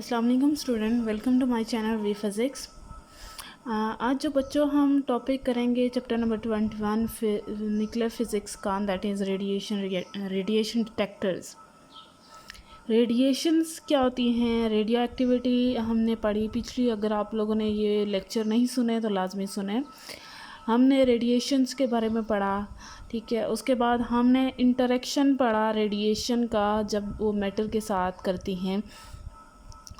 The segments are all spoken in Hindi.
अस्सलाम वालेकुम student, welcome to my channel we physics. आज जो बच्चों हम टॉपिक करेंगे चैप्टर नंबर 21 न्यूक्लियर फिज़िक्स का, that is radiation detectors. Radiations क्या होती हैं, रेडियो एक्टिविटी हमने पढ़ी पिछली। अगर आप लोगों ने ये लेक्चर नहीं सुने तो लाजमी सुने। हमने रेडिएशंस के बारे में पढ़ा, ठीक है। उसके बाद हमने इंटरेक्शन पढ़ा रेडिएशन का, जब वो मेटल के साथ करती हैं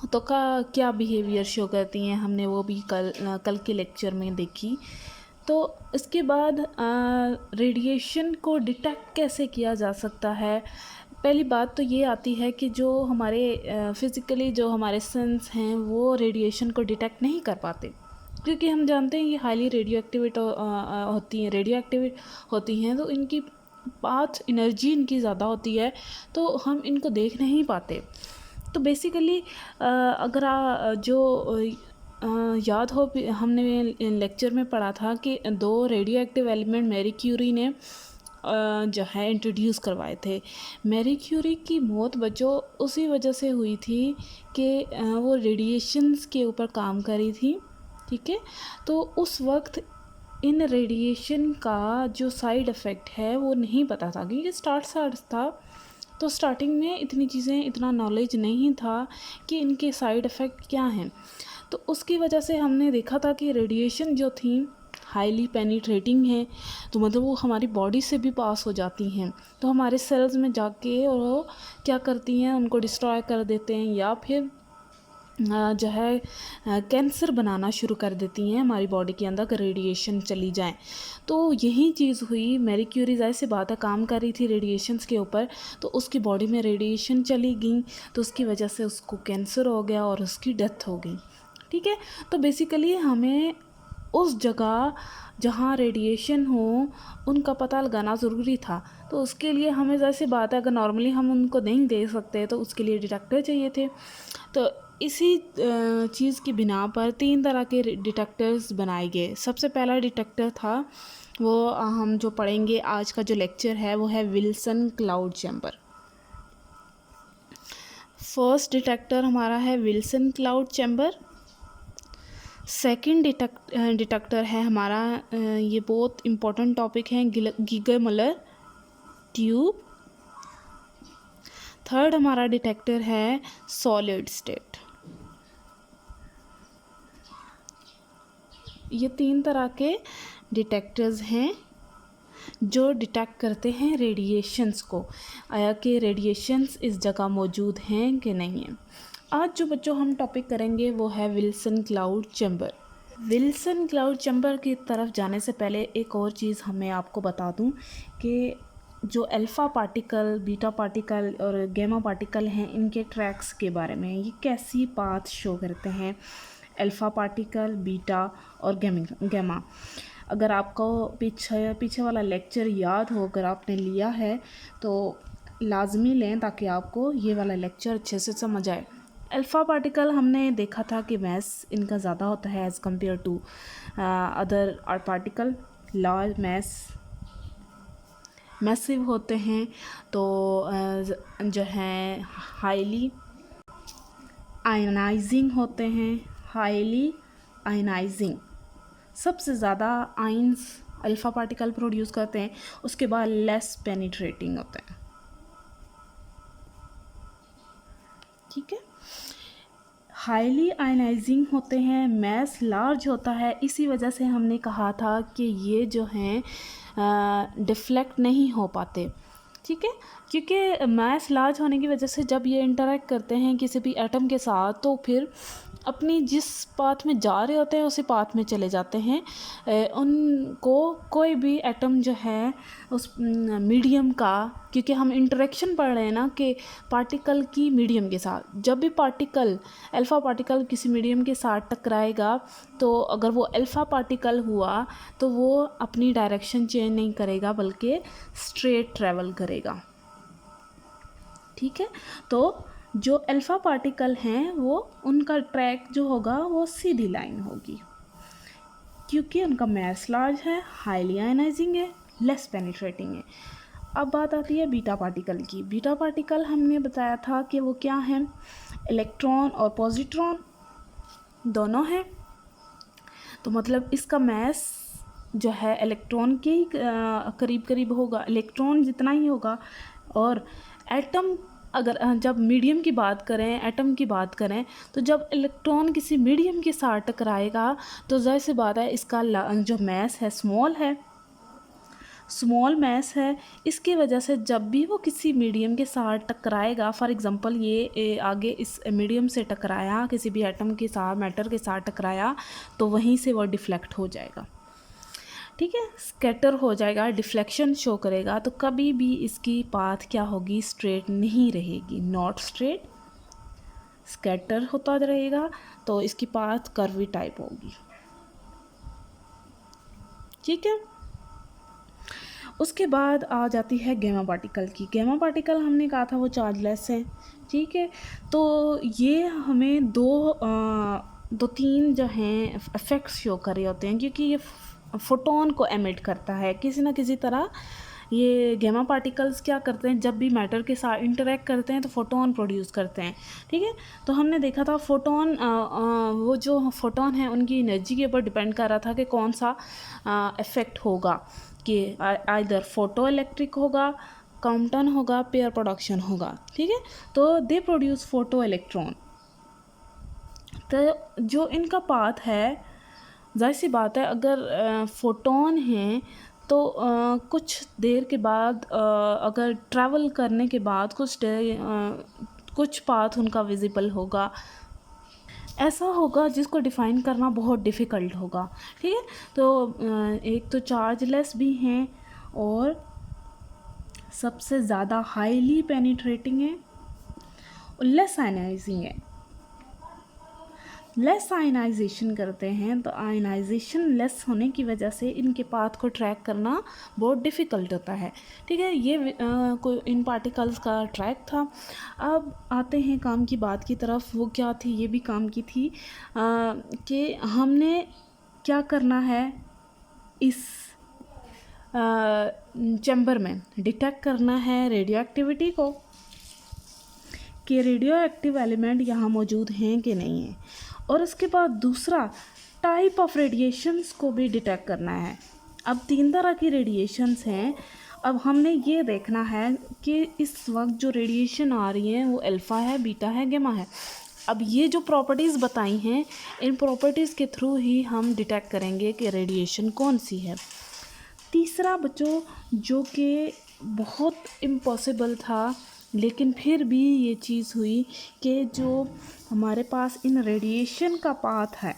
तो का क्या बिहेवियर शो करती हैं, हमने वो भी कल के लेक्चर में देखी। तो इसके बाद रेडिएशन को डिटेक्ट कैसे किया जा सकता है। पहली बात तो ये आती है कि जो हमारे फिज़िकली जो हमारे सेंस हैं वो रेडिएशन को डिटेक्ट नहीं कर पाते, क्योंकि हम जानते हैं ये हाईली रेडियो एक्टिव होती हैं, तो इनकी पाथ एनर्जी इनकी ज़्यादा होती है, तो हम इनको देख नहीं पाते। तो बेसिकली अगर याद हो, हमने लेक्चर में पढ़ा था कि दो radioactive element Marie Curie ने जो है इंट्रोड्यूस करवाए थे। मैरी क्यूरी की मौत बच्चों उसी वजह से हुई थी कि वो रेडिएशंस के ऊपर काम करी थी, ठीक है। तो उस वक्त इन रेडिएशन का जो साइड इफ़ेक्ट है वो नहीं पता था, क्योंकि स्टार्ट था, तो स्टार्टिंग में इतनी चीज़ें, इतना नॉलेज नहीं था कि इनके साइड इफ़ेक्ट क्या हैं। तो उसकी वजह से हमने देखा था कि रेडिएशन जो थी हाईली पेनिट्रेटिंग है, तो मतलब वो हमारी बॉडी से भी पास हो जाती हैं, तो हमारे सेल्स में जाके और वो क्या करती हैं, उनको डिस्ट्रॉय कर देते हैं, या फिर जो है कैंसर बनाना शुरू कर देती हैं हमारी बॉडी के अंदर अगर रेडिएशन चली जाए। तो यही चीज़ हुई। मैरी क्यूरी ज़ाहिर सी बात है काम कर रही थी रेडिएशंस के ऊपर, तो उसकी बॉडी में रेडिएशन चली गई, तो उसकी वजह से उसको कैंसर हो गया और उसकी डेथ हो गई, ठीक है। तो बेसिकली हमें उस जगह जहाँ रेडिएशन हो उनका पता लगाना ज़रूरी था। तो उसके लिए हमें ज़ाहिर सी बात है, अगर नॉर्मली हम उनको नहीं देख सकते तो उसके लिए डिटेक्टर चाहिए थे। तो इसी चीज़ की बिना पर 3 तरह के डिटेक्टर्स बनाए गए। सबसे पहला डिटेक्टर था वो हम जो पढ़ेंगे आज का जो लेक्चर है वो है Wilson cloud chamber. First detector हमारा है Wilson cloud chamber. Second detector है हमारा, ये बहुत इम्पोर्टेंट टॉपिक है, गीगर मुller ट्यूब। थर्ड हमारा डिटेक्टर है सॉलिड स्टेट। ये 3 तरह के डिटेक्टर्स हैं जो डिटेक्ट करते हैं रेडिएशंस को, आया कि रेडिएशंस इस जगह मौजूद हैं कि नहीं है। आज जो बच्चों हम टॉपिक करेंगे वो है Wilson cloud chamber. Wilson cloud chamber की तरफ जाने से पहले एक और चीज़ हमें आपको बता दूं कि जो अल्फ़ा पार्टिकल, बीटा पार्टिकल और गैमा पार्टिकल हैं, इनके ट्रैक्स के बारे में, ये कैसी पाथ शो करते हैं, अल्फ़ा पार्टिकल, बीटा और गैमा। अगर आपको पीछे वाला लेक्चर याद हो, अगर आपने लिया है तो लाजमी लें ताकि आपको ये वाला लेक्चर अच्छे से समझ आए। अल्फ़ा पार्टिकल हमने देखा था कि मैस इनका ज़्यादा होता है as compare to other particle. Large massive होते हैं, तो जो हैं हाईली आयनाइजिंग होते हैं। हाईली आयनाइजिंग सबसे ज़्यादा आयंस अल्फ़ा पार्टिकल प्रोड्यूस करते हैं। उसके बाद लेस पेनिट्रेटिंग होते हैं, ठीक है। हाईली आयनाइजिंग होते हैं, मैस लार्ज होता है, इसी वजह से हमने कहा था कि ये जो हैं डिफ्लेक्ट नहीं हो पाते, ठीक है। क्योंकि मैस लार्ज होने की वजह से जब ये इंटरेक्ट करते हैं किसी भी एटम के साथ, तो फिर अपनी जिस पाथ में जा रहे होते हैं उसी पाथ में चले जाते हैं। उनको कोई भी एटम जो है उस मीडियम का, क्योंकि हम इंटरेक्शन पढ़ रहे हैं ना कि पार्टिकल की मीडियम के साथ, जब भी अल्फ़ा पार्टिकल किसी मीडियम के साथ टकराएगा, तो अगर वो अल्फ़ा पार्टिकल हुआ तो वो अपनी डायरेक्शन चेंज नहीं करेगा बल्कि स्ट्रेट ट्रैवल करेगा, ठीक है। तो जो अल्फ़ा पार्टिकल हैं वो उनका ट्रैक जो होगा वो सीधी लाइन होगी, क्योंकि उनका मैस लार्ज है, हाईली आयनाइजिंग है, लेस पेनिट्रेटिंग है। अब बात आती है बीटा पार्टिकल की। बीटा पार्टिकल हमने बताया था कि वो क्या हैं, इलेक्ट्रॉन और पॉजिट्रॉन दोनों हैं। तो मतलब इसका मैस जो है इलेक्ट्रॉन के ही करीब करीब होगा, इलेक्ट्रॉन जितना ही होगा। और एटम, अगर जब मीडियम की बात करें, एटम की बात करें, तो जब इलेक्ट्रॉन किसी मीडियम के साथ टकराएगा तो ज़ाहिर सी बात है इसका जो मैस है स्मॉल मैस है। इसकी वजह से जब भी वो किसी मीडियम के साथ टकराएगा, फॉर एग्ज़ाम्पल ये आगे इस मीडियम से टकराया, किसी भी एटम के साथ, मैटर के साथ टकराया, तो वहीं से वो डिफ्लेक्ट हो जाएगा, ठीक है, स्कैटर हो जाएगा, डिफ्लेक्शन शो करेगा। तो कभी भी इसकी पाथ क्या होगी, स्ट्रेट नहीं रहेगी, नॉट स्ट्रेट, स्कैटर होता रहेगा। तो इसकी पाथ कर्वी टाइप होगी, ठीक है। उसके बाद आ जाती है गैमा पार्टिकल की। गैमा पार्टिकल हमने कहा था वो चार्जलेस है, ठीक है। तो ये हमें दो तीन जो हैं इफ़ेक्ट्स शो कर रहे होते हैं, क्योंकि ये फोटोन को एमिट करता है किसी ना किसी तरह। ये गैमा पार्टिकल्स क्या करते हैं, जब भी मैटर के साथ इंटरेक्ट करते हैं तो फोटोन प्रोड्यूस करते हैं, ठीक है। तो हमने देखा था फोटोन, वो जो फोटोन है उनकी एनर्जी के ऊपर डिपेंड कर रहा था कि कौन सा इफ़ेक्ट होगा, कि आइदर फोटो इलेक्ट्रिक होगा, कॉम्पटन होगा, पेयर प्रोडक्शन होगा, ठीक है। तो दे प्रोड्यूस फोटो इलेक्ट्रॉन। तो जो इनका पाथ है, जाहिर सी बात है अगर फोटोन हैं तो कुछ देर के बाद, अगर ट्रैवल करने के बाद कुछ पाथ उनका विजिबल होगा, ऐसा होगा जिसको डिफ़ाइन करना बहुत डिफ़िकल्ट होगा, ठीक है। तो एक तो चार्जलेस भी हैं और सबसे ज़्यादा हाईली पेनिट्रेटिंग है और लेस आयनाइजिंग है। लेस आयनाइजेशन करते हैं, तो आयनाइजेशन लेस होने की वजह से इनके पाथ को ट्रैक करना बहुत डिफ़िकल्ट होता है, ठीक है। ये कोई इन पार्टिकल्स का ट्रैक था। अब आते हैं काम की बात की तरफ। वो क्या थी, ये भी काम की थी कि हमने क्या करना है, इस चैम्बर में डिटेक्ट करना है रेडियो एक्टिविटी को, कि रेडियो एक्टिव एलिमेंट यहाँ मौजूद हैं कि नहीं है। और उसके बाद दूसरा, टाइप ऑफ रेडिएशंस को भी डिटेक्ट करना है। अब 3 तरह की रेडिएशंस हैं। अब हमने ये देखना है कि इस वक्त जो रेडिएशन आ रही है वो अल्फ़ा है, बीटा है, गामा है। अब ये जो प्रॉपर्टीज़ बताई हैं, इन प्रॉपर्टीज़ के थ्रू ही हम डिटेक्ट करेंगे कि रेडिएशन कौन सी है। तीसरा बच्चों, जो कि बहुत इम्पॉसिबल था, लेकिन फिर भी ये चीज़ हुई कि जो हमारे पास इन रेडिएशन का पाथ है,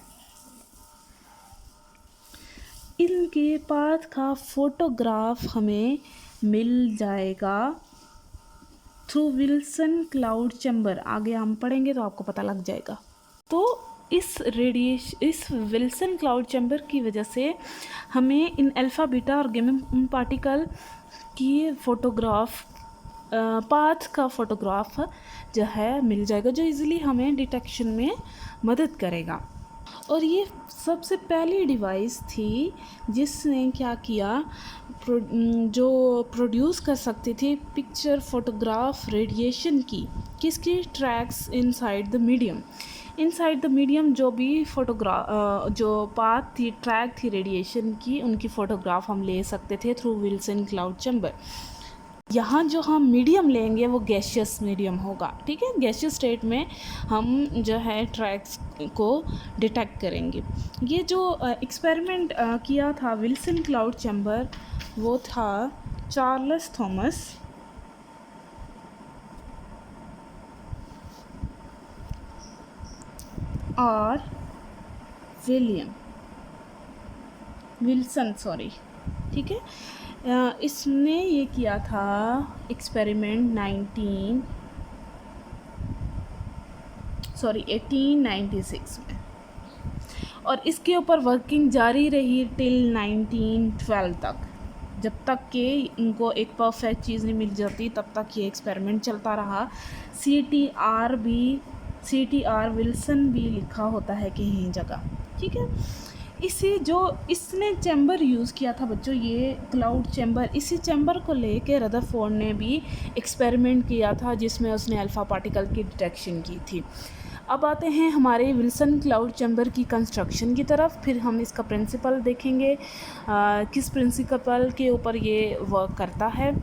इनके पाथ का फोटोग्राफ हमें मिल जाएगा थ्रू विल्सन क्लाउड चैम्बर। आगे हम पढ़ेंगे तो आपको पता लग जाएगा। तो इस विल्सन क्लाउड चैम्बर की वजह से हमें इन अल्फ़ा, बीटा और गामा पार्टिकल की फ़ोटोग्राफ, पाथ का फ़ोटोग्राफ जो है मिल जाएगा, जो इजीली हमें डिटेक्शन में मदद करेगा। और ये सबसे पहली डिवाइस थी जिसने क्या किया, जो प्रोड्यूस कर सकती थी पिक्चर फोटोग्राफ रेडिएशन की, किसकी, ट्रैक्स इनसाइड द मीडियम जो भी जो पाथ थी, ट्रैक थी रेडिएशन की, उनकी फ़ोटोग्राफ हम ले सकते थे थ्रू विल्सन क्लाउड चैम्बर। यहाँ जो हम मीडियम लेंगे वो गैशियस मीडियम होगा, ठीक है। गैशियस स्टेट में हम जो है ट्रैक्स को डिटेक्ट करेंगे। ये जो एक्सपेरिमेंट किया था विल्सन क्लाउड चैम्बर, वो था चार्ल्स थॉमस और विल्सन, ठीक है। इसने ये किया था एक्सपेरिमेंट 1896 में, और इसके ऊपर वर्किंग जारी रही टिल 1912 तक। जब तक कि इनको एक परफेक्ट चीज़ नहीं मिल जाती तब तक ये एक्सपेरिमेंट चलता रहा। CTR विल्सन भी लिखा होता है कहीं जगह, ठीक है। इसी जो इसने चैम्बर यूज़ किया था बच्चों, ये क्लाउड चैम्बर, इसी चैम्बर को लेके रदरफोर्ड ने भी एक्सपेरिमेंट किया था जिसमें उसने अल्फ़ा पार्टिकल की डिटेक्शन की थी। अब आते हैं हमारे विल्सन क्लाउड चैम्बर की कंस्ट्रक्शन की तरफ। फिर हम इसका प्रिंसिपल देखेंगे, किस प्रिंसिपल के ऊपर ये वर्क करता है।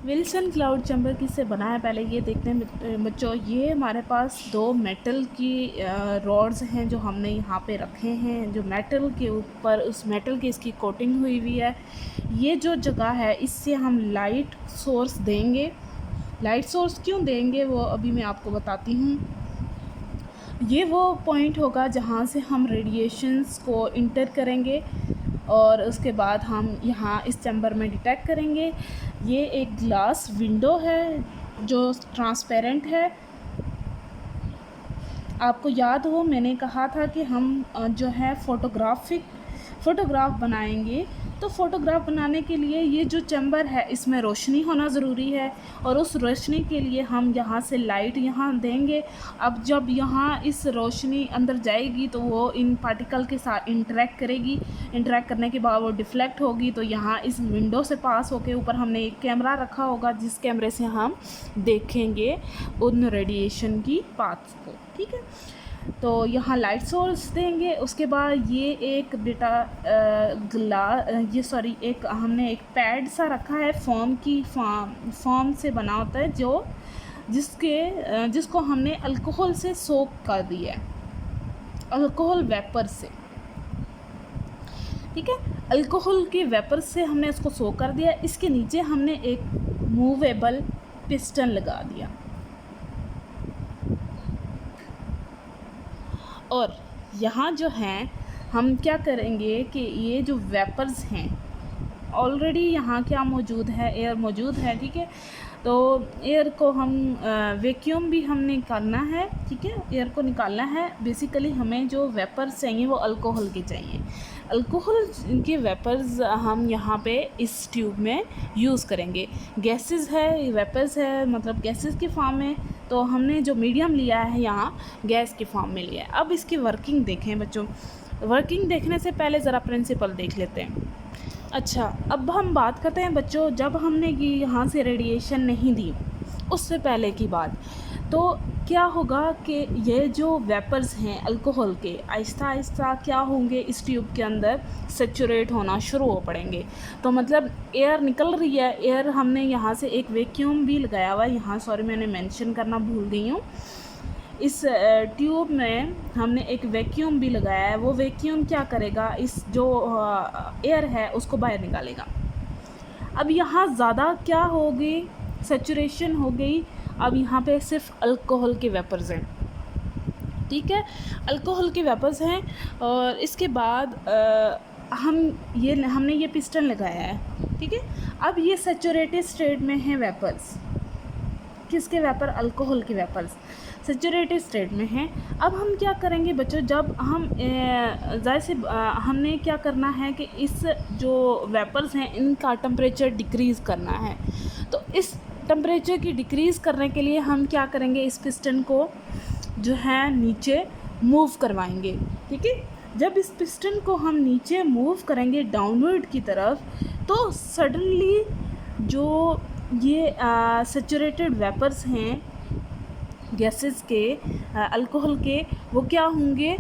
विल्सन क्लाउड चैम्बर किससे बना है, पहले ये देखते हैं बच्चों। ये हमारे पास दो मेटल की रॉड्स हैं जो हमने यहाँ पे रखे हैं, जो मेटल के ऊपर उस मेटल की इसकी कोटिंग हुई हुई है। ये जो जगह है इससे हम लाइट सोर्स देंगे। लाइट सोर्स क्यों देंगे वो अभी मैं आपको बताती हूँ। ये वो पॉइंट होगा जहाँ से हम रेडिएशंस को इंटर करेंगे और उसके बाद हम यहाँ इस चैम्बर में डिटेक्ट करेंगे। ये एक ग्लास विंडो है जो ट्रांसपेरेंट है। आपको याद हो मैंने कहा था कि हम जो है फ़ोटोग्राफ बनाएंगे, तो फ़ोटोग्राफ बनाने के लिए ये जो चैम्बर है इसमें रोशनी होना ज़रूरी है, और उस रोशनी के लिए हम यहाँ से लाइट यहाँ देंगे। अब जब यहाँ इस रोशनी अंदर जाएगी तो वो इन पार्टिकल के साथ इंटरेक्ट करेगी। इंटरेक्ट करने के बाद वो डिफ्लेक्ट होगी, तो यहाँ इस विंडो से पास होके ऊपर हमने एक कैमरा रखा होगा जिस कैमरे से हम देखेंगे उन रेडिएशन की पाथ्स को। ठीक है, तो यहाँ लाइट सोर्स देंगे। उसके बाद ये एक एक हमने एक पैड सा रखा है, फोम से बना होता है, जिसको हमने अल्कोहल से सोक कर दिया है, अल्कोहल वेपर से। ठीक है, अल्कोहल के वेपर से हमने इसको सोक कर दिया। इसके नीचे हमने एक मूवेबल पिस्टन लगा दिया, और यहाँ जो हैं हम क्या करेंगे कि ये जो वेपर्स हैं ऑलरेडी यहाँ क्या मौजूद है, एयर मौजूद है। ठीक है, तो एयर को हम वैक्यूम भी हमने निकालना है। ठीक है, एयर को निकालना है। बेसिकली हमें जो वेपर्स चाहिए वो अल्कोहल के चाहिए। अल्कोहल के वेपर्स हम यहाँ पे इस ट्यूब में यूज़ करेंगे। गैसेस है, वेपर्स है, मतलब गैसेस की फॉर्म में, तो हमने जो मीडियम लिया है यहाँ गैस की फॉर्म में लिया है। अब इसकी वर्किंग देखें बच्चों। वर्किंग देखने से पहले ज़रा प्रिंसिपल देख लेते हैं। अच्छा, अब हम बात करते हैं बच्चों, जब हमने ये यहाँ से रेडिएशन नहीं दी उससे पहले की बात, तो क्या होगा कि ये जो वेपर्स हैं अल्कोहल के आहिस्ता आहिस्ता क्या होंगे, इस ट्यूब के अंदर सेचुरेट होना शुरू हो पड़ेंगे। तो मतलब एयर निकल रही है, एयर हमने यहाँ से एक वैक्यूम भी लगाया हुआ है यहाँ, सॉरी मैंने मेंशन करना भूल गई हूँ। इस ट्यूब में हमने एक वैक्यूम भी लगाया है। वो वैक्यूम क्या करेगा, इस जो एयर है उसको बाहर निकालेगा। अब यहाँ ज़्यादा क्या होगी, सेचुरेशन हो गई। अब यहाँ पे सिर्फ अल्कोहल के वेपर्स हैं। ठीक है, अल्कोहल के वेपर्स हैं, और इसके बाद हमने ये पिस्टन लगाया है। ठीक है, अब ये सेचुरेटेड स्टेट में है वेपर्स। किसके वेपर, अल्कोहल के वेपर्स सेचुरेटेड स्टेट में हैं। अब हम क्या करेंगे बच्चों, जब हम ज़ाहिर से हमने क्या करना है कि इस जो वेपर्स हैं इनका टेम्परेचर डिक्रीज़ करना है। तो इस टेम्परेचर की डिक्रीज़ करने के लिए हम क्या करेंगे, इस पिस्टन को जो है नीचे मूव करवाएंगे। ठीक है, जब इस पिस्टन को हम नीचे मूव करेंगे डाउनवर्ड की तरफ, तो सडनली जो ये सेचुरेटेड वेपर्स हैं गैसेस के, अल्कोहल के, वो क्या होंगे,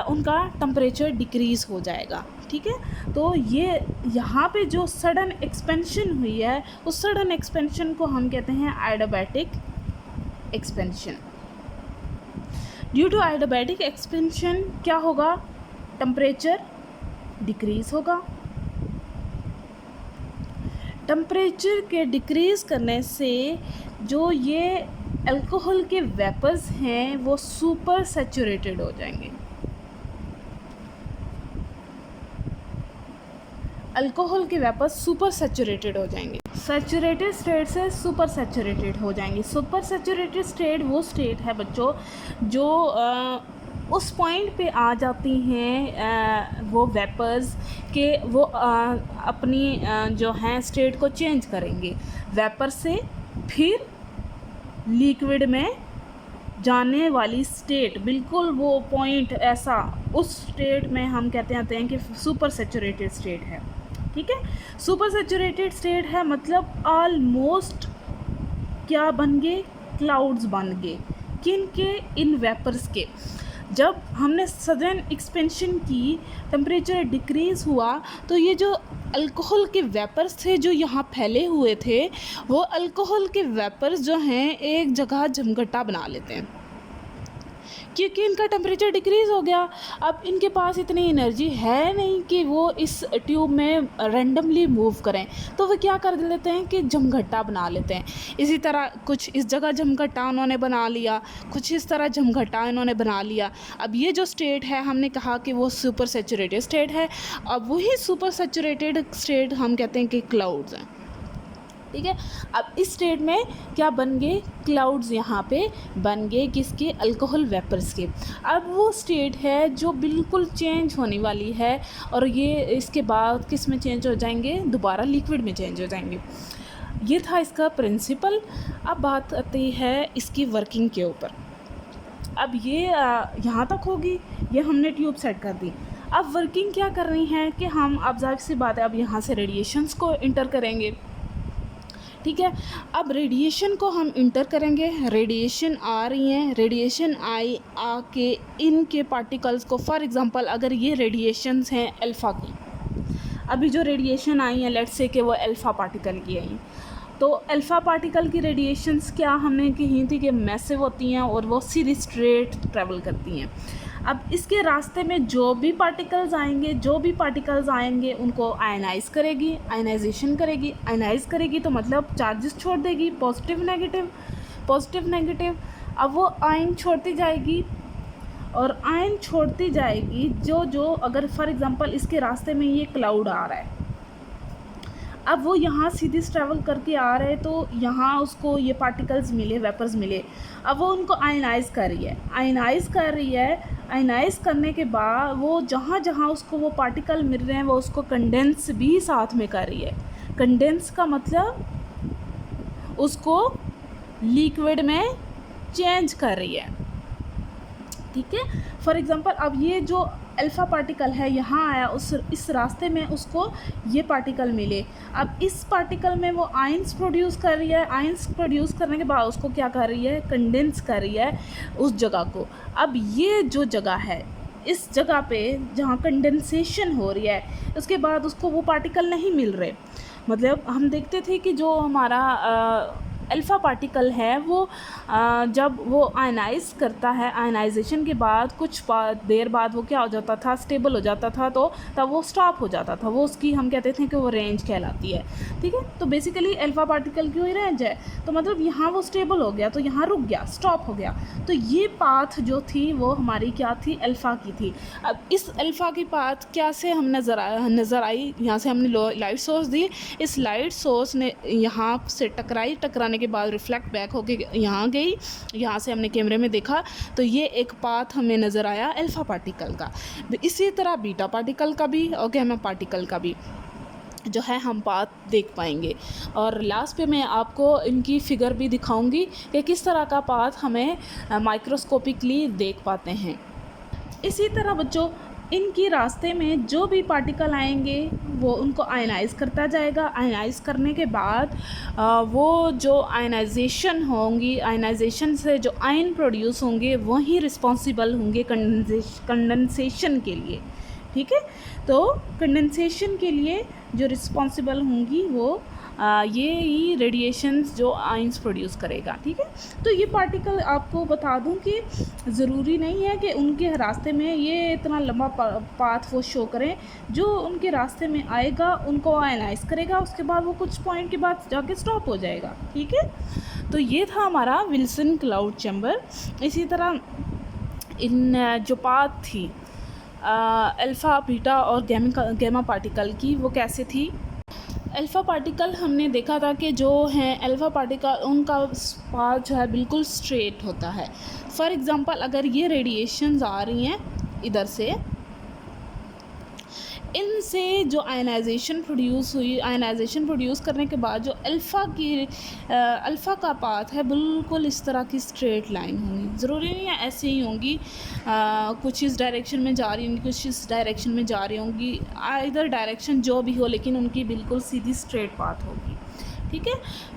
उनका टेम्परेचर डिक्रीज़ हो जाएगा। ठीक है, तो ये यहाँ पे जो सडन एक्सपेंशन हुई है उस सडन एक्सपेंशन को हम कहते हैं adiabatic expansion. Due to adiabatic expansion क्या होगा, टेम्परेचर डिक्रीज़ होगा। टेम्परेचर के डिक्रीज़ करने से जो ये अल्कोहल के वेपर्स हैं वो सुपर सैचुरेटेड हो जाएंगे। अल्कोहल के वेपर्स सुपर सैचुरेटेड हो जाएंगे। सैचुरेटेड स्टेट से सुपर सैचुरेटेड हो जाएंगे। सुपर सैचुरेटेड स्टेट वो स्टेट है बच्चों जो उस पॉइंट पे आ जाती हैं वो वेपर्स के वो अपनी जो हैं स्टेट को चेंज करेंगे। वेपर से फिर लिक्विड में जाने वाली स्टेट, बिल्कुल वो पॉइंट ऐसा, उस स्टेट में हम कहते हैं कि सुपर सैचुरेटेड स्टेट है। ठीक है, सुपर सैचुरेटेड स्टेट है मतलब ऑलमोस्ट क्या बन गए, क्लाउड्स बन गए। किन के, इन वेपर्स के। जब हमने सडन एक्सपेंशन की, टेम्परेचर डिक्रीज़ हुआ, तो ये जो अल्कोहल के वेपर्स थे जो यहाँ फैले हुए थे, वो अल्कोहल के वेपर्स जो हैं एक जगह जमघटा बना लेते हैं, क्योंकि इनका टेम्परेचर डिक्रीज़ हो गया। अब इनके पास इतनी एनर्जी है नहीं कि वो इस ट्यूब में रैंडमली मूव करें, तो वो क्या कर लेते हैं कि जमघटा बना लेते हैं। इसी तरह कुछ इस जगह जमघटा उन्होंने बना लिया, कुछ इस तरह जमघटा इन्होंने बना लिया। अब ये जो स्टेट है, हमने कहा कि वो सुपर सैचुरेटेड स्टेट है। अब वही सुपर सैचुरेटेड स्टेट हम कहते हैं कि क्लाउड्स हैं। ठीक है, अब इस स्टेट में क्या बन गए, क्लाउड्स यहाँ पे बन गए, किसके, अल्कोहल वेपर्स के। अब वो स्टेट है जो बिल्कुल चेंज होने वाली है, और ये इसके बाद किस में चेंज हो जाएंगे, दोबारा लिक्विड में चेंज हो जाएंगे। ये था इसका प्रिंसिपल। अब बात आती है इसकी वर्किंग के ऊपर। अब ये यहाँ तक होगी, ये हमने ट्यूब सेट कर दी। अब वर्किंग क्या करनी है कि हम, अब जाहिर सी बात है, अब यहाँ से रेडिएशंस को इंटर करेंगे। ठीक है, अब रेडिएशन को हम इंटर करेंगे, रेडिएशन आ रही हैं, रेडिएशन आके इनके पार्टिकल्स को, फॉर एग्जांपल अगर ये रेडिएशंस हैं अल्फ़ा की, अभी जो रेडिएशन आई हैं लेट्स से कि वो अल्फ़ा पार्टिकल की आई, तो अल्फ़ा पार्टिकल की रेडिएशंस क्या हमने कही थी कि मैसिव होती हैं और वो सीधी स्ट्रेट ट्रैवल करती हैं। अब इसके रास्ते में जो भी पार्टिकल्स आएंगे उनको आयनाइज करेगी, आयनाइजेशन करेगी। आयनाइज करेगी तो मतलब चार्जेस छोड़ देगी, पॉजिटिव नेगेटिव। अब वो आयन छोड़ती जाएगी, और आयन छोड़ती जाएगी जो अगर फॉर एग्जांपल इसके रास्ते में ये क्लाउड आ रहा है, अब वो यहाँ सीधी ट्रैवल करके आ रहे, तो यहाँ उसको ये पार्टिकल्स मिले, वेपर्स मिले। अब वो उनको आयनाइज कर रही है। आयनाइज करने के बाद वो जहाँ जहाँ उसको वो पार्टिकल मिल रहे हैं, वो उसको कंडेंस भी साथ में कर रही है। कंडेंस का मतलब उसको लिक्विड में चेंज कर रही है। ठीक है, फॉर एग्जांपल अब ये जो अल्फ़ा पार्टिकल है यहाँ आया, इस रास्ते में उसको ये पार्टिकल मिले। अब इस पार्टिकल में वो आयंस प्रोड्यूस कर रही है, आयंस प्रोड्यूस करने के बाद उसको क्या कर रही है, कंडेंस कर रही है उस जगह को। अब ये जो जगह है, इस जगह पे जहाँ कंडेंसेशन हो रही है, उसके बाद उसको वो पार्टिकल नहीं मिल रहे। मतलब हम देखते थे कि जो हमारा अल्फ़ा पार्टिकल है वो जब वो आयनाइज करता है, आयनाइजेशन के बाद कुछ देर बाद वो क्या हो जाता था, स्टेबल हो जाता था, तो तब वो स्टॉप हो जाता था। वो उसकी हम कहते थे कि वो रेंज कहलाती है। ठीक है, तो बेसिकली अल्फ़ा पार्टिकल की वही रेंज है। तो मतलब यहाँ वो स्टेबल हो गया, तो यहाँ रुक गया, स्टॉप हो गया। तो ये पाथ जो थी वो हमारी क्या थी, अल्फ़ा की थी। अब इस अल्फ़ा की पाथ क्या से हम नज़र आई, यहाँ से हमने लाइट सोर्स दी, इस लाइट सोर्स ने यहाँ से टकराने के बाद रिफ्लेक्ट बैक होके यहाँ गई, यहाँ से हमने कैमरे में देखा, तो ये एक पाथ हमें नज़र आया अल्फ़ा पार्टिकल का। इसी तरह बीटा पार्टिकल का भी और गैमा पार्टिकल का भी जो है हम पाथ देख पाएंगे। और लास्ट पे मैं आपको इनकी फ़िगर भी दिखाऊंगी कि किस तरह का पाथ हमें माइक्रोस्कोपिकली देख पाते हैं। इसी तरह बच्चों, इनकी रास्ते में जो भी पार्टिकल आएंगे वो उनको आयनाइज करता जाएगा। आयनाइज करने के बाद वो जो आयनाइजेशन होंगी, आयनाइजेशन से जो आयन प्रोड्यूस होंगे वही रिस्पॉन्सिबल होंगे कंडेंसेशन के लिए। ठीक है, तो कंडेंसेशन के लिए जो रिस्पॉन्सिबल होंगी वो ये ही रेडिएशंस जो आयंस प्रोड्यूस करेगा। ठीक है, तो ये पार्टिकल आपको बता दूं कि ज़रूरी नहीं है कि उनके रास्ते में ये इतना लंबा पाथ वो शो करें। जो उनके रास्ते में आएगा उनको आयनाइज करेगा, उसके बाद वो कुछ पॉइंट के बाद जाके स्टॉप हो जाएगा। ठीक है, तो ये था हमारा विल्सन क्लाउड चैम्बर। इसी तरह इन जो पाथ थी अल्फ़ा, बीटा और गैमा पार्टिकल की, वो कैसे थी। अल्फ़ा पार्टिकल हमने देखा था कि जो हैं अल्फ़ा पार्टिकल, उनका पाथ जो है बिल्कुल स्ट्रेट होता है। फॉर एग्ज़ाम्पल अगर ये रेडिएशंस आ रही हैं इधर से, इनसे जो आयनाइजेशन प्रोड्यूस हुई, आयनाइजेशन प्रोड्यूस करने के बाद जो अल्फ़ा का पाथ है बिल्कुल इस तरह की स्ट्रेट लाइन होंगी। ज़रूरी नहीं है ऐसे ही होंगी, कुछ इस डायरेक्शन में जा रही होंगी, कुछ इस डायरेक्शन में जा रही होंगी, आइदर डायरेक्शन जो भी हो, लेकिन उनकी बिल्कुल सीधी स्ट्रेट पाथ होगी। ठीक है,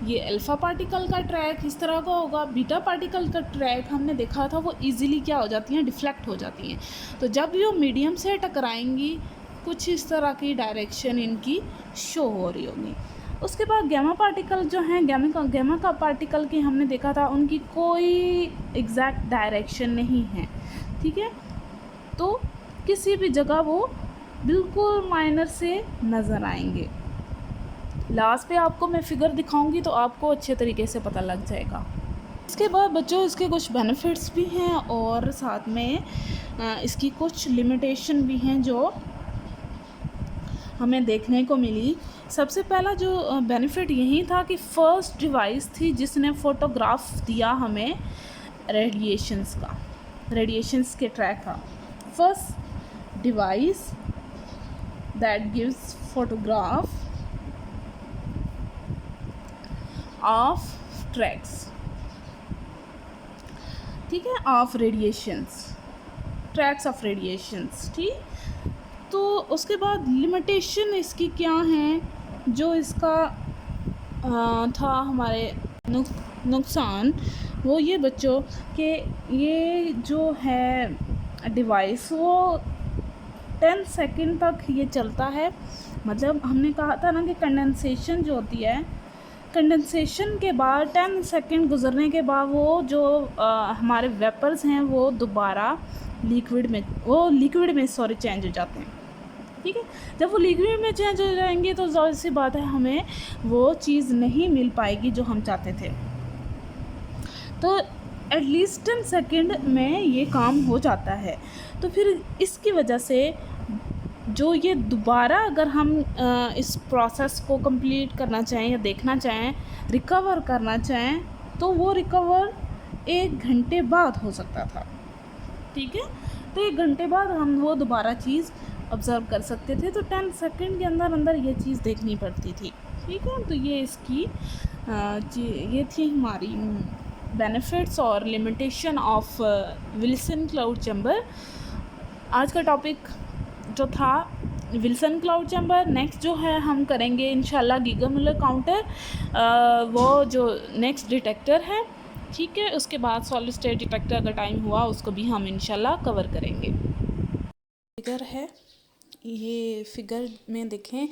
ये अल्फ़ा पार्टिकल का ट्रैक इस तरह का होगा। बीटा पार्टिकल का ट्रैक हमने देखा था वो इजीली क्या हो जाती हैं, डिफ्लेक्ट हो जाती हैं। तो जब ये मीडियम से टकराएंगी कुछ इस तरह की डायरेक्शन इनकी शो हो रही होगी। उसके बाद गैमा पार्टिकल जो हैं, गैमा का पार्टिकल की हमने देखा था उनकी कोई एग्जैक्ट डायरेक्शन नहीं है। ठीक है, तो किसी भी जगह वो बिल्कुल माइनर से नज़र आएंगे। लास्ट पे आपको मैं फ़िगर दिखाऊंगी तो आपको अच्छे तरीके से पता लग जाएगा। इसके बाद बच्चों इसके कुछ बेनिफिट्स भी हैं और साथ में इसकी कुछ लिमिटेशन भी हैं जो हमें देखने को मिली। सबसे पहला जो बेनिफिट यही था कि फ़र्स्ट डिवाइस थी जिसने फ़ोटोग्राफ दिया हमें रेडिएशंस के ट्रैक का। First device that gives photograph of tracks, ठीक है, of radiations, tracks of radiations. ठीक, तो उसके बाद लिमिटेशन इसकी क्या हैं, जो इसका था हमारे नुकसान, वो ये बच्चों कि ये जो है डिवाइस वो 10 सेकंड तक ये चलता है। मतलब हमने कहा था ना कि कंडेंसेशन जो होती है, कंडेंसेशन के बाद 10 सेकंड गुजरने के बाद वो जो हमारे वेपर्स हैं वो दोबारा लिक्विड में चेंज हो जाते हैं। ठीक है, जब वो लिक्विड में चेंज हो जाएंगे तो ज़ाहिर सी बात है हमें वो चीज़ नहीं मिल पाएगी जो हम चाहते थे। तो एटलीस्ट 10 सेकंड में ये काम हो जाता है। तो फिर इसकी वजह से जो ये दोबारा अगर हम इस प्रोसेस को कंप्लीट करना चाहें या देखना चाहें, रिकवर करना चाहें, तो वो रिकवर 1 घंटे बाद हो सकता था। ठीक है, तो 1 घंटे बाद हम वो दोबारा चीज़ ऑब्ज़र्व कर सकते थे। तो 10 सेकंड के अंदर ये चीज़ देखनी पड़ती थी। ठीक है, तो ये इसकी ये थी हमारी बेनिफिट्स और limitation of Wilson cloud chamber. आज का टॉपिक जो था विल्सन क्लाउड चैम्बर। नेक्स्ट जो है हम करेंगे इंशाल्लाह गीगर मुller काउंटर, वो जो नेक्स्ट डिटेक्टर है। ठीक है, उसके बाद सॉलिड स्टेट डिटेक्टर अगर टाइम हुआ उसको भी हम इंशाल्लाह कवर करेंगे। फिगर है, ये फिगर में देखें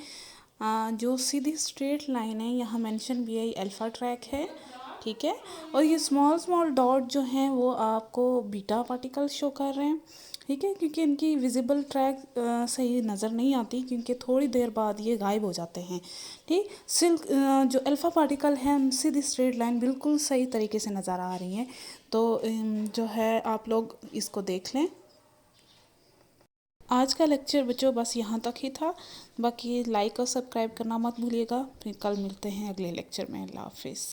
जो सीधी स्ट्रेट लाइन है यहाँ मेंशन भी है, अल्फ़ा ट्रैक है। ठीक है, और ये स्मॉल डॉट जो हैं वो आपको बीटा पार्टिकल शो कर रहे हैं। ठीक है, क्योंकि इनकी विजिबल ट्रैक सही नज़र नहीं आती क्योंकि थोड़ी देर बाद ये गायब हो जाते हैं। ठीक, सिल्क जो अल्फ़ा पार्टिकल है सीधी स्ट्रेट लाइन बिल्कुल सही तरीके से नज़र आ रही हैं। तो जो है आप लोग इसको देख लें। आज का लेक्चर बच्चों बस यहाँ तक ही था। बाकी लाइक और सब्सक्राइब करना मत भूलिएगा। फिर कल मिलते हैं अगले लेक्चर में। अल्लाह हाफिज़।